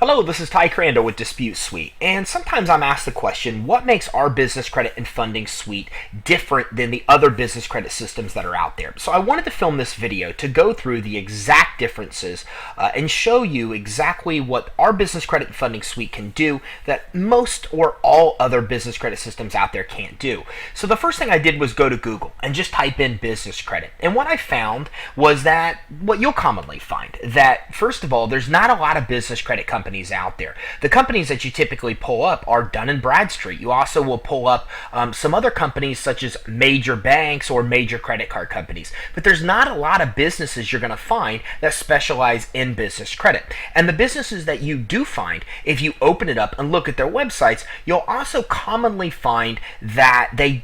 Hello, this is Ty Crandall with Dispute Suite, and sometimes I'm asked the question, what makes our business credit and funding suite different than the other business credit systems that are out there? So I wanted to film this video to go through the exact differences and show you exactly what our business credit and funding suite can do that most or all other business credit systems out there can't do. So the first thing I did was go to Google and just type in business credit, and what I found was that what you'll commonly find, that first of all, there's not a lot of business credit companies out there. The companies that you typically pull up are Dun & Bradstreet. You also will pull up some other companies such as major banks or major credit card companies. But there's not a lot of businesses you're going to find that specialize in business credit. And the businesses that you do find, if you open it up and look at their websites, you'll also commonly find that they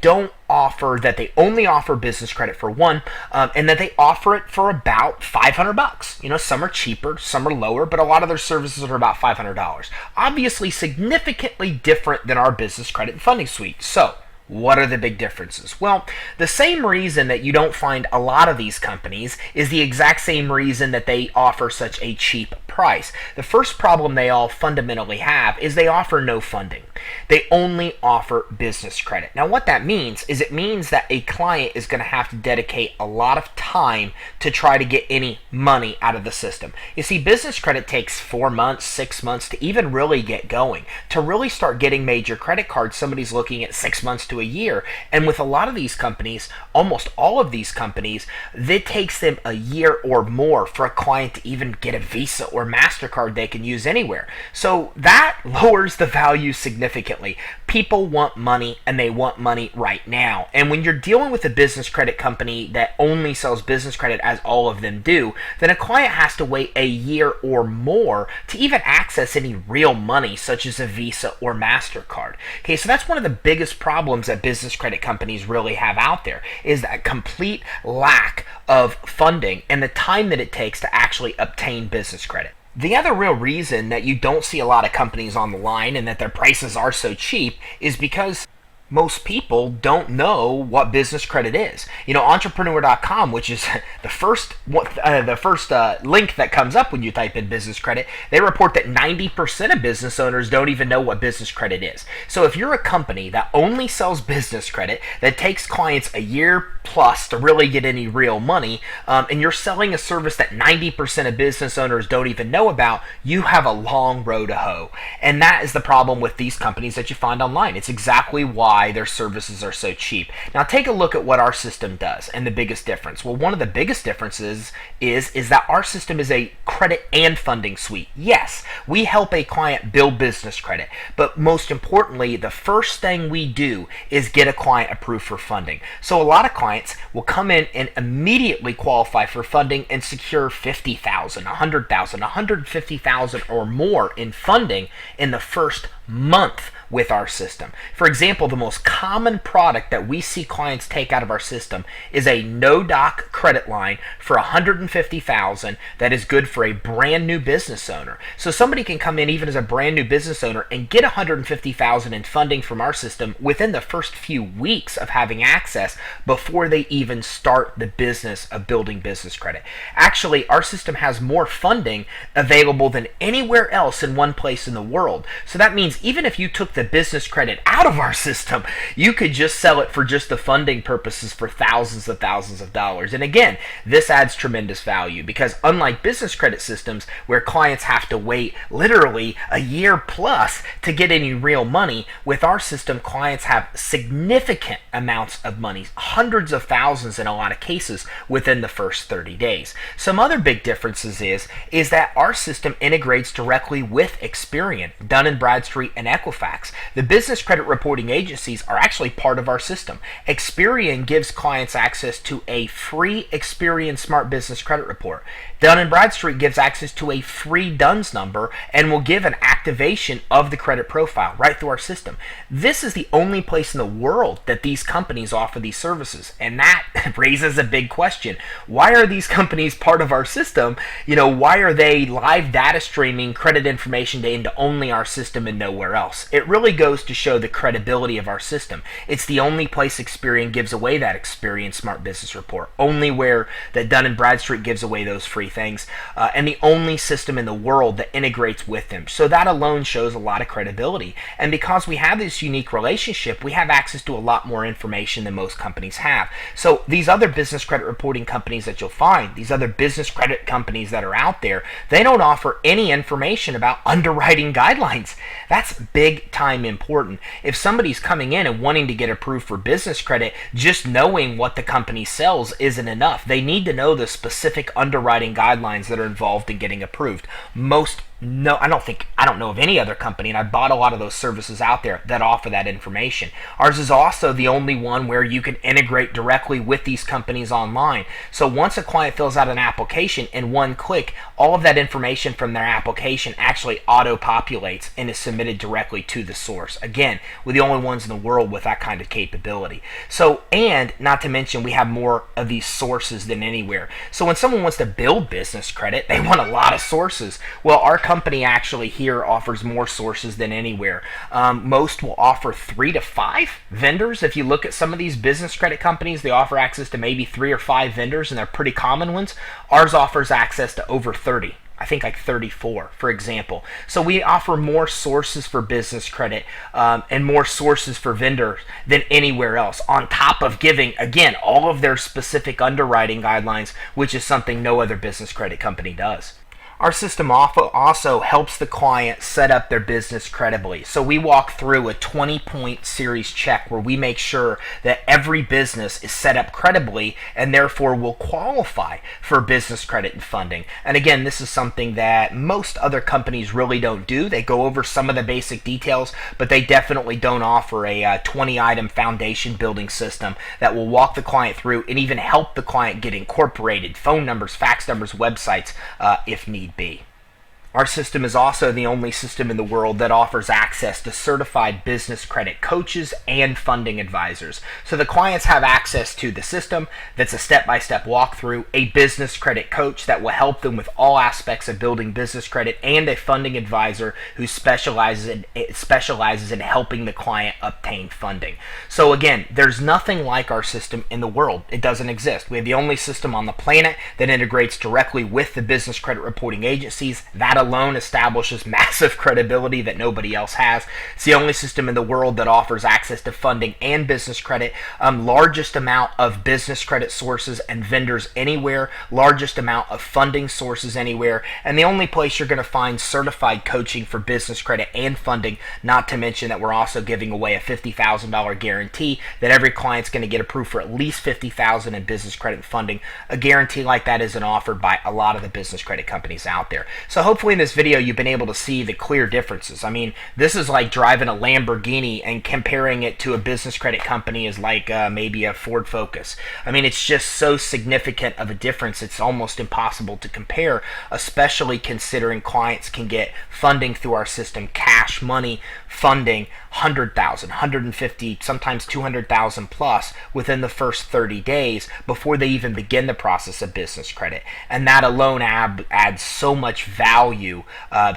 only offer business credit for one, and that they offer it for about $500. Some are cheaper, some are lower, but a lot of their services are about $500. Obviously, significantly different than our business credit and funding suite. So, what are the big differences? Well, the same reason that you don't find a lot of these companies is the exact same reason that they offer such a cheap price. The first problem they all fundamentally have is they offer no funding. They only offer business credit. Now, what that means is it means that a client is going to have to dedicate a lot of time to try to get any money out of the system. You see, business credit takes 4 months, 6 months to even really get going. To really start getting major credit cards, somebody's looking at 6 months to a year. And with a lot of these companies, almost all of these companies, it takes them a year or more for a client to even get a Visa or MasterCard they can use anywhere. So that lowers the value significantly. People want money, and they want money right now. And when you're dealing with a business credit company that only sells business credit, as all of them do, then a client has to wait a year or more to even access any real money, such as a Visa or MasterCard. Okay, so that's one of the biggest problems that business credit companies really have out there, is that complete lack of funding and the time that it takes to actually obtain business credit. The other real reason that you don't see a lot of companies on the line and that their prices are so cheap is because most people don't know what business credit is. Entrepreneur.com, which is the first link that comes up when you type in business credit, they report that 90% of business owners don't even know what business credit is. So if you're a company that only sells business credit, that takes clients a year plus to really get any real money, and you're selling a service that 90% of business owners don't even know about, you have a long road to hoe. And that is the problem with these companies that you find online. It's exactly why their services are so cheap. Now take a look at what our system does and the biggest difference. Well, one of the biggest differences is that our system is a credit and funding suite. Yes, we help a client build business credit, but most importantly, the first thing we do is get a client approved for funding. So a lot of clients will come in and immediately qualify for funding and secure $50,000, $100,000, $150,000 or more in funding in the first month with our system. For example, the most common product that we see clients take out of our system is a no-doc credit line for $150,000 that is good for a brand new business owner. So somebody can come in even as a brand new business owner and get $150,000 in funding from our system within the first few weeks of having access before they even start the business of building business credit. Actually, our system has more funding available than anywhere else in one place in the world. So that means even if you took the business credit out of our system, you could just sell it for just the funding purposes for thousands of dollars. And again, this adds tremendous value because unlike business credit systems where clients have to wait literally a year plus to get any real money, with our system, clients have significant amounts of money, hundreds of thousands in a lot of cases, within the first 30 days. Some other big differences is that our system integrates directly with Experian, Dun & Bradstreet, and Equifax. The business credit reporting agencies are actually part of our system. Experian gives clients access to a free Experian Smart Business Credit Report. Dun & Bradstreet gives access to a free DUNS number and will give an activation of the credit profile right through our system. This is the only place in the world that these companies offer these services, and that raises a big question. Why are these companies part of our system? Why are they live data streaming credit information into only our system and nowhere else? It really goes to show the credibility of our system. It's the only place Experian gives away that Experian Smart Business Report, only where that Dun & Bradstreet gives away those free things, and the only system in the world that integrates with them. So that alone shows a lot of credibility. And because we have this unique relationship, we have access to a lot more information than most companies have. So these other business credit reporting companies that you'll find, these other business credit companies that are out there, they don't offer any information about underwriting guidelines. That's big time important. If somebody's coming in and wanting to get approved for business credit, just knowing what the company sells isn't enough. They need to know the specific underwriting guidelines that are involved in getting approved. I don't know of any other company, and I bought a lot of those services out there that offer that information. Ours is also the only one where you can integrate directly with these companies online. So once a client fills out an application, in one click, all of that information from their application actually auto-populates and is submitted directly to the source. Again, we're the only ones in the world with that kind of capability. So, and not to mention, we have more of these sources than anywhere. So when someone wants to build business credit, they want a lot of sources. Well, our company actually here offers more sources than anywhere. Most will offer 3 to 5 vendors. If you look at some of these business credit companies, they offer access to maybe 3 or 5 vendors, and they're pretty common ones. Ours offers access to over 30. I think like 34, for example. So we offer more sources for business credit and more sources for vendors than anywhere else, on top of giving, again, all of their specific underwriting guidelines, which is something no other business credit company does. Our system also helps the client set up their business credibly. So we walk through a 20-point series check where we make sure that every business is set up credibly and therefore will qualify for business credit and funding. And again, this is something that most other companies really don't do. They go over some of the basic details, but they definitely don't offer a 20-item foundation building system that will walk the client through and even help the client get incorporated phone numbers, fax numbers, websites if need be. Our system is also the only system in the world that offers access to certified business credit coaches and funding advisors. So the clients have access to the system that's a step-by-step walkthrough, a business credit coach that will help them with all aspects of building business credit, and a funding advisor who specializes in helping the client obtain funding. So again, there's nothing like our system in the world. It doesn't exist. We have the only system on the planet that integrates directly with the business credit reporting agencies. That alone establishes massive credibility that nobody else has. It's the only system in the world that offers access to funding and business credit, largest amount of business credit sources and vendors anywhere, largest amount of funding sources anywhere, and the only place you're going to find certified coaching for business credit and funding, not to mention that we're also giving away a $50,000 guarantee that every client's going to get approved for at least $50,000 in business credit and funding. A guarantee like that isn't offered by a lot of the business credit companies out there. So hopefully in this video you've been able to see the clear differences. I mean, this is like driving a Lamborghini and comparing it to a business credit company is like maybe a Ford Focus. I mean, it's just so significant of a difference, it's almost impossible to compare, especially considering clients can get funding through our system, cash money funding, 100,000, 150, sometimes 200,000 plus within the first 30 days before they even begin the process of business credit. And that alone adds so much value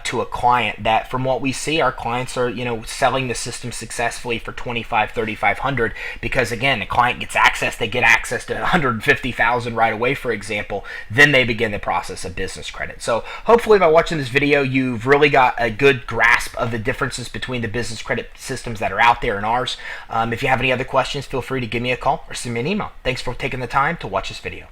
to a client that, from what we see, our clients are, selling the system successfully for $2,500, $3,500 because, again, a client gets access, they get access to 150,000 right away, for example, then they begin the process of business credit. So hopefully by watching this video, you've really got a good grasp of the differences between the business credit systems that are out there and ours. If you have any other questions, feel free to give me a call or send me an email. Thanks for taking the time to watch this video.